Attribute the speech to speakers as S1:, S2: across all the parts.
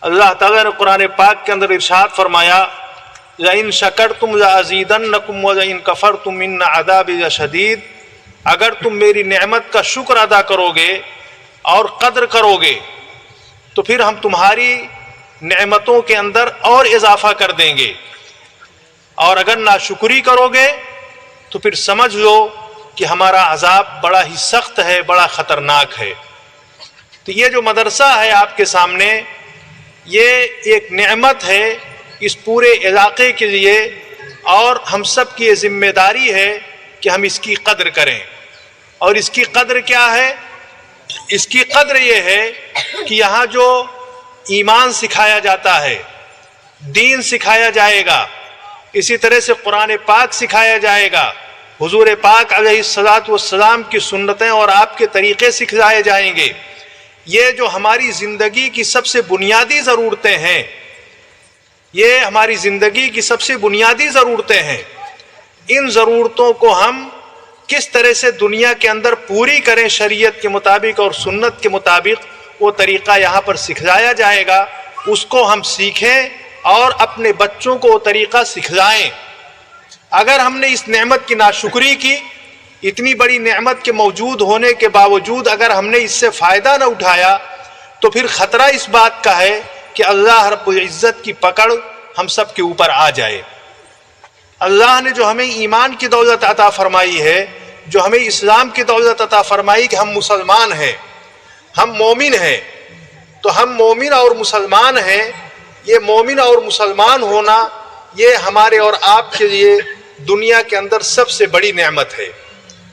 S1: اللہ تعالیٰ نے قرآن پاک کے اندر ارشاد فرمایا لئن شکرتم لازیدنکم ولئن کفرتم ان عذابی لشدید، اگر تم میری نعمت کا شکر ادا کرو گے اور قدر کرو گے تو پھر ہم تمہاری نعمتوں کے اندر اور اضافہ کر دیں گے، اور اگر ناشکری کرو گے تو پھر سمجھ لو کہ ہمارا عذاب بڑا ہی سخت ہے، بڑا خطرناک ہے۔ تو یہ جو مدرسہ ہے آپ کے سامنے، یہ ایک نعمت ہے اس پورے علاقے کے لیے، اور ہم سب کی یہ ذمہ داری ہے کہ ہم اس کی قدر کریں۔ اور اس کی قدر کیا ہے؟ اس کی قدر یہ ہے کہ یہاں جو ایمان سکھایا جاتا ہے، دین سکھایا جائے گا، اسی طرح سے قرآن پاک سکھایا جائے گا، حضور پاک علیہ الصلاۃ والسلام کی سنتیں اور آپ کے طریقے سکھائے جائیں گے۔ یہ جو ہماری زندگی کی سب سے بنیادی ضرورتیں ہیں، یہ ہماری زندگی کی سب سے بنیادی ضرورتیں ہیں، ان ضرورتوں کو ہم کس طرح سے دنیا کے اندر پوری کریں شریعت کے مطابق اور سنت کے مطابق، وہ طریقہ یہاں پر سکھلایا جائے گا، اس کو ہم سیکھیں اور اپنے بچوں کو وہ طریقہ سکھلائیں۔ اگر ہم نے اس نعمت کی ناشکری کی، اتنی بڑی نعمت کے موجود ہونے کے باوجود اگر ہم نے اس سے فائدہ نہ اٹھایا، تو پھر خطرہ اس بات کا ہے کہ اللہ رب العزت کی پکڑ ہم سب کے اوپر آ جائے۔ اللہ نے جو ہمیں ایمان کی دولت عطا فرمائی ہے، جو ہمیں اسلام کی دولت عطا فرمائی کہ ہم مسلمان ہیں، ہم مومن ہیں، تو ہم مومن اور مسلمان ہیں۔ یہ مومن اور مسلمان ہونا یہ ہمارے اور آپ کے لیے دنیا کے اندر سب سے بڑی نعمت ہے۔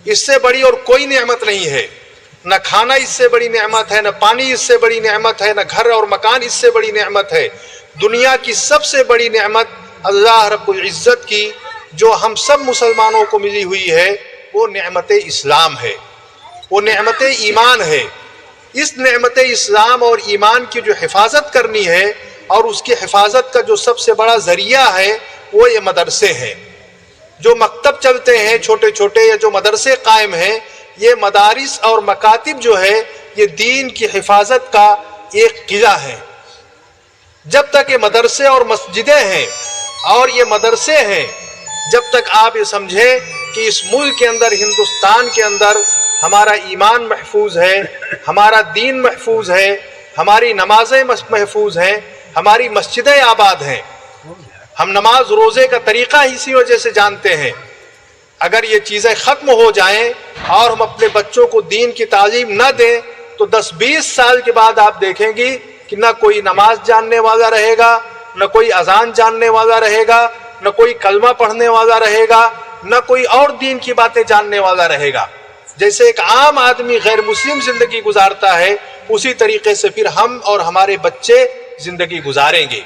S1: اس سے بڑی اور کوئی نعمت نہیں ہے، نہ کھانا اس سے بڑی نعمت ہے، نہ پانی اس سے بڑی نعمت ہے، نہ گھر اور مکان اس سے بڑی نعمت ہے۔ دنیا کی سب سے بڑی نعمت اللہ رب العزت کی جو ہم سب مسلمانوں کو ملی ہوئی ہے، وہ نعمت اسلام ہے، وہ نعمت ایمان ہے۔ اس نعمت اسلام اور ایمان کی جو حفاظت کرنی ہے، اور اس کی حفاظت کا جو سب سے بڑا ذریعہ ہے، وہ یہ مدرسے ہیں۔ جو مکتب چلتے ہیں چھوٹے چھوٹے، یا جو مدرسے قائم ہیں، یہ مدارس اور مکاتب جو ہے، یہ دین کی حفاظت کا ایک قلعہ ہے۔ جب تک یہ مدرسے اور مسجدیں ہیں اور یہ مدرسے ہیں، جب تک آپ یہ سمجھیں کہ اس ملک کے اندر، ہندوستان کے اندر ہمارا ایمان محفوظ ہے، ہمارا دین محفوظ ہے، ہماری نمازیں محفوظ ہیں، ہماری مسجدیں آباد ہیں، ہم نماز روزے کا طریقہ اسی وجہ سے جانتے ہیں۔ اگر یہ چیزیں ختم ہو جائیں اور ہم اپنے بچوں کو دین کی تعلیم نہ دیں، تو 10-20 سال کے بعد آپ دیکھیں گی کہ نہ کوئی نماز جاننے والا رہے گا، نہ کوئی اذان جاننے والا رہے گا، نہ کوئی کلمہ پڑھنے والا رہے گا، نہ کوئی اور دین کی باتیں جاننے والا رہے گا۔ جیسے ایک عام آدمی غیر مسلم زندگی گزارتا ہے، اسی طریقے سے پھر ہم اور ہمارے بچے زندگی گزاریں گے۔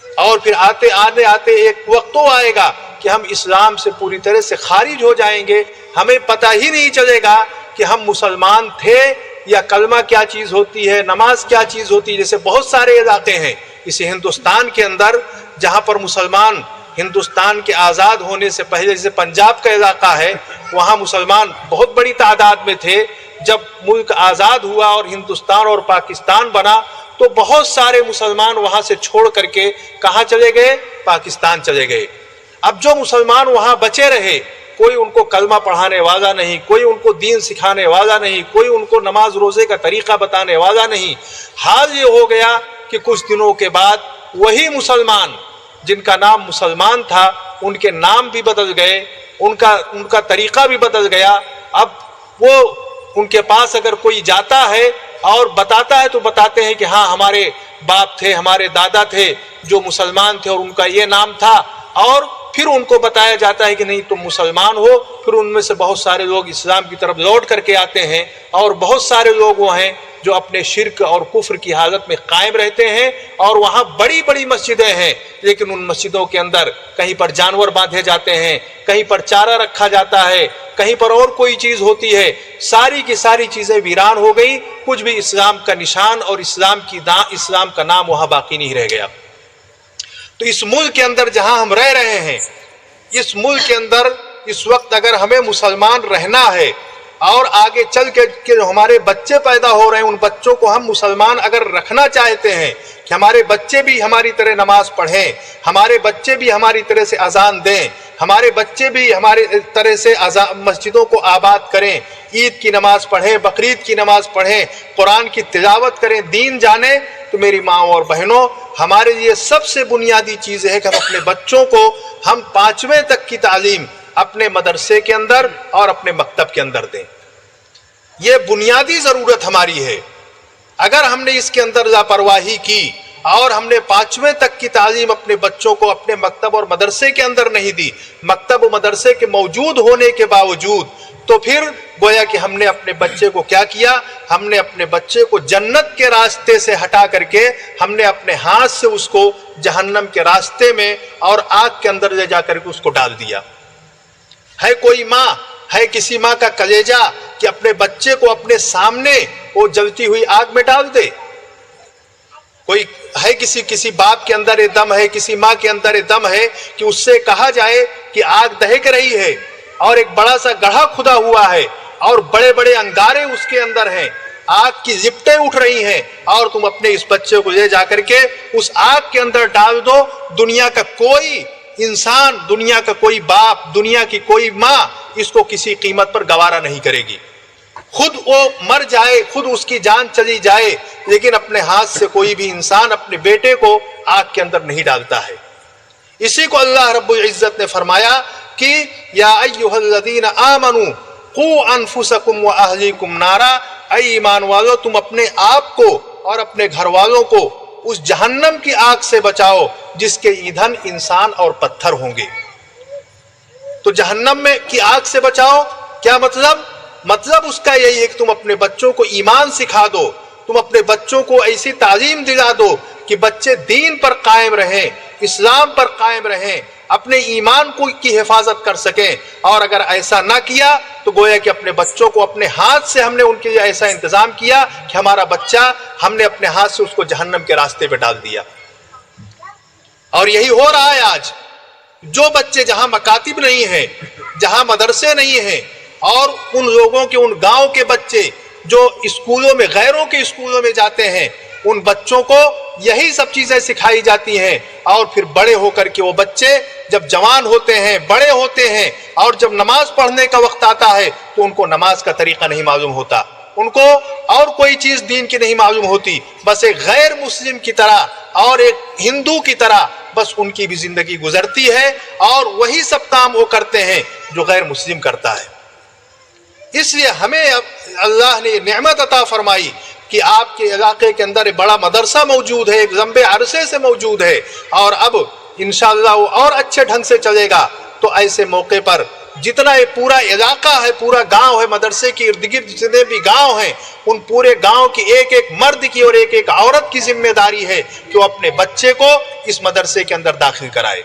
S1: اور پھر آتے ایک وقت تو آئے گا کہ ہم اسلام سے پوری طرح سے خارج ہو جائیں گے، ہمیں پتہ ہی نہیں چلے گا کہ ہم مسلمان تھے، یا کلمہ کیا چیز ہوتی ہے، نماز کیا چیز ہوتی ہے۔ جیسے بہت سارے علاقے ہیں اس ہندوستان کے اندر جہاں پر مسلمان ہندوستان کے آزاد ہونے سے پہلے، جیسے پنجاب کا علاقہ ہے، وہاں مسلمان بہت بڑی تعداد میں تھے۔ جب ملک آزاد ہوا اور ہندوستان اور پاکستان بنا، تو بہت سارے مسلمان وہاں سے چھوڑ کر کے کہاں چلے گئے؟ پاکستان چلے گئے۔ اب جو مسلمان وہاں بچے رہے، کوئی ان کو کلمہ پڑھانے والا نہیں، کوئی ان کو دین سکھانے والا نہیں، کوئی ان کو نماز روزے کا طریقہ بتانے والا نہیں۔ حال یہ ہو گیا کہ کچھ دنوں کے بعد وہی مسلمان جن کا نام مسلمان تھا، ان کے نام بھی بدل گئے، ان کا طریقہ بھی بدل گیا۔ اب وہ ان کے پاس اگر کوئی جاتا ہے اور بتاتا ہے تو بتاتے ہیں کہ ہاں ہمارے باپ تھے، ہمارے دادا تھے جو مسلمان تھے اور ان کا یہ نام تھا، اور پھر ان کو بتایا جاتا ہے کہ نہیں تم مسلمان ہو۔ پھر ان میں سے بہت سارے لوگ اسلام کی طرف لوٹ کر کے آتے ہیں، اور بہت سارے لوگ وہ ہیں جو اپنے شرک اور کفر کی حالت میں قائم رہتے ہیں، اور وہاں بڑی بڑی مسجدیں ہیں، لیکن ان مسجدوں کے اندر کہیں پر جانور باندھے جاتے ہیں، کہیں پر چارہ رکھا جاتا ہے، کہیں پر اور کوئی چیز ہوتی ہے۔ ساری کی ساری چیزیں ویران ہو گئی، کچھ بھی اسلام کا نشان اور اسلام کا نام وہاں باقی نہیں رہ گیا۔ تو اس ملک کے اندر جہاں ہم رہ رہے ہیں، اس ملک کے اندر اس وقت اگر ہمیں مسلمان رہنا ہے، اور آگے چل کے جو ہمارے بچے پیدا ہو رہے ہیں ان بچوں کو ہم مسلمان اگر رکھنا چاہتے ہیں کہ ہمارے بچے بھی ہماری طرح نماز پڑھیں، ہمارے بچے بھی ہماری طرح سے اذان دیں، ہمارے بچے بھی ہماری طرح سے مسجدوں کو آباد کریں، عید کی نماز پڑھیں، بقرعید کی نماز پڑھیں، قرآن کی تلاوت کریں، دین جانیں، تو میری ماں اور بہنوں ہمارے لیے سب سے بنیادی چیز ہے کہ ہم اپنے بچوں کو ہم 5ویں تک کی تعلیم اپنے مدرسے کے اندر اور اپنے مکتب کے اندر دیں۔ یہ بنیادی ضرورت ہماری ہے۔ اگر ہم نے اس کے اندر لاپرواہی کی اور ہم نے 5ویں تک کی تعلیم اپنے بچوں کو اپنے مکتب اور مدرسے کے اندر نہیں دی، مکتب و مدرسے کے موجود ہونے کے باوجود، تو پھر گویا کہ ہم نے اپنے بچے کو کیا کیا؟ ہم نے اپنے بچے کو جنت کے راستے سے ہٹا کر کے ہم نے اپنے ہاتھ سے اس کو جہنم کے راستے میں اور آگ کے اندر لے جا کر کے اس کو ڈال دیا۔ ہے کوئی ماں، ہے کسی ماں کا کلیجہ کہ اپنے بچے کو اپنے سامنے وہ جلتی ہوئی آگ میں ڈال دے؟ کوئی ہے کسی باپ کے اندر یہ دم ہے، کسی ماں کے اندر یہ دم ہے کہ اس سے کہا جائے کہ آگ دہک رہی ہے اور ایک بڑا سا گڑھا کھدا ہوا ہے اور بڑے بڑے انگارے اس کے اندر ہیں، آگ کی لپٹیں اٹھ رہی ہیں، اور تم اپنے اس بچے کو لے جا کر کے اس آگ کے اندر ڈال دو؟ دنیا کا کوئی انسان، دنیا کا کوئی باپ، دنیا کی کوئی ماں اس کو کسی قیمت پر گوارا نہیں کرے گی۔ خود وہ مر جائے، خود اس کی جان چلی جائے، لیکن اپنے ہاتھ سے کوئی بھی انسان اپنے بیٹے کو آگ کے اندر نہیں ڈالتا ہے۔ اسی کو اللہ رب العزت نے فرمایا کہ یا ایھا الذین آمنوا قوا انفسکم واہلیکم نارا، اے ایمان والو تم اپنے آپ کو اور اپنے گھر والوں کو اس جہنم کی آگ سے بچاؤ جس کے ایندھن انسان اور پتھر ہوں گے۔ تو جہنم میں کی آگ سے بچاؤ کیا مطلب؟ مطلب اس کا یہی ہے کہ تم اپنے بچوں کو ایمان سکھا دو، تم اپنے بچوں کو ایسی تعلیم دلا دو کہ بچے دین پر قائم رہیں، اسلام پر قائم رہیں، اپنے ایمان کو کی حفاظت کر سکیں۔ اور اگر ایسا نہ کیا تو گویا کہ اپنے بچوں کو اپنے ہاتھ سے ہم نے ان کے لیے ایسا انتظام کیا کہ ہمارا بچہ ہم نے اپنے ہاتھ سے اس کو جہنم کے راستے پہ ڈال دیا۔ اور یہی ہو رہا ہے آج۔ جو بچے جہاں مکاتب نہیں ہیں، جہاں مدرسے نہیں ہیں، اور ان لوگوں کے ان گاؤں کے بچے جو اسکولوں میں، غیروں کے اسکولوں میں جاتے ہیں، ان بچوں کو یہی سب چیزیں سکھائی جاتی ہیں، اور پھر بڑے ہو کر کے وہ بچے جب جوان ہوتے ہیں، بڑے ہوتے ہیں، اور جب نماز پڑھنے کا وقت آتا ہے تو ان کو نماز کا طریقہ نہیں معلوم ہوتا، ان کو اور کوئی چیز دین کی نہیں معلوم ہوتی، بس ایک غیر مسلم کی طرح اور ایک ہندو کی طرح بس ان کی بھی زندگی گزرتی ہے، اور وہی سب کام وہ کرتے ہیں جو غیر مسلم کرتا ہے۔ اس لیے ہمیں اللہ نے نعمت عطا فرمائی کہ آپ کے علاقے کے اندر ایک بڑا مدرسہ موجود ہے، ایک لمبے عرصے سے موجود ہے، اور اب انشاءاللہ وہ اور اچھے ڈھنگ سے چلے گا۔ تو ایسے موقع پر جتنا یہ پورا علاقہ ہے، پورا گاؤں ہے، مدرسے کے ارد گرد جتنے بھی گاؤں ہیں، ان پورے گاؤں کی ایک ایک مرد کی اور ایک ایک عورت کی ذمہ داری ہے کہ وہ اپنے بچے کو اس مدرسے کے اندر داخل کرائے۔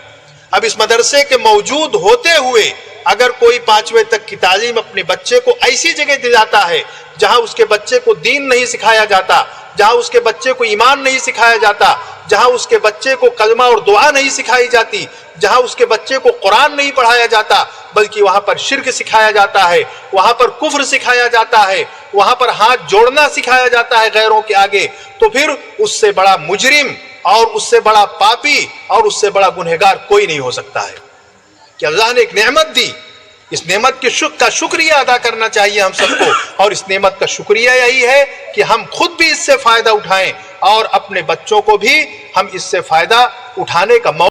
S1: اب اس مدرسے کے موجود ہوتے ہوئے اگر کوئی 5ویں تک کی تعلیم اپنے بچے کو ایسی جگہ دلاتا ہے جہاں اس کے بچے کو دین نہیں سکھایا جاتا، جہاں اس کے بچے کو ایمان نہیں سکھایا جاتا، جہاں اس کے بچے کو کلمہ اور دعا نہیں سکھائی جاتی، جہاں اس کے بچے کو قرآن نہیں پڑھایا جاتا، بلکہ وہاں پر شرک سکھایا جاتا ہے، وہاں پر کفر سکھایا جاتا ہے، وہاں پر ہاتھ جوڑنا سکھایا جاتا ہے غیروں کے آگے، تو پھر اس سے بڑا مجرم اور اس سے بڑا پاپی اور اس سے بڑا گنہگار کوئی نہیں ہو سکتا ہے۔ کہ اللہ نے ایک نعمت دی، اس نعمت کا شکریہ ادا کرنا چاہیے ہم سب کو، اور اس نعمت کا شکریہ یہی ہے کہ ہم خود بھی اس سے فائدہ اٹھائیں اور اپنے بچوں کو بھی ہم اس سے فائدہ اٹھانے کا موقع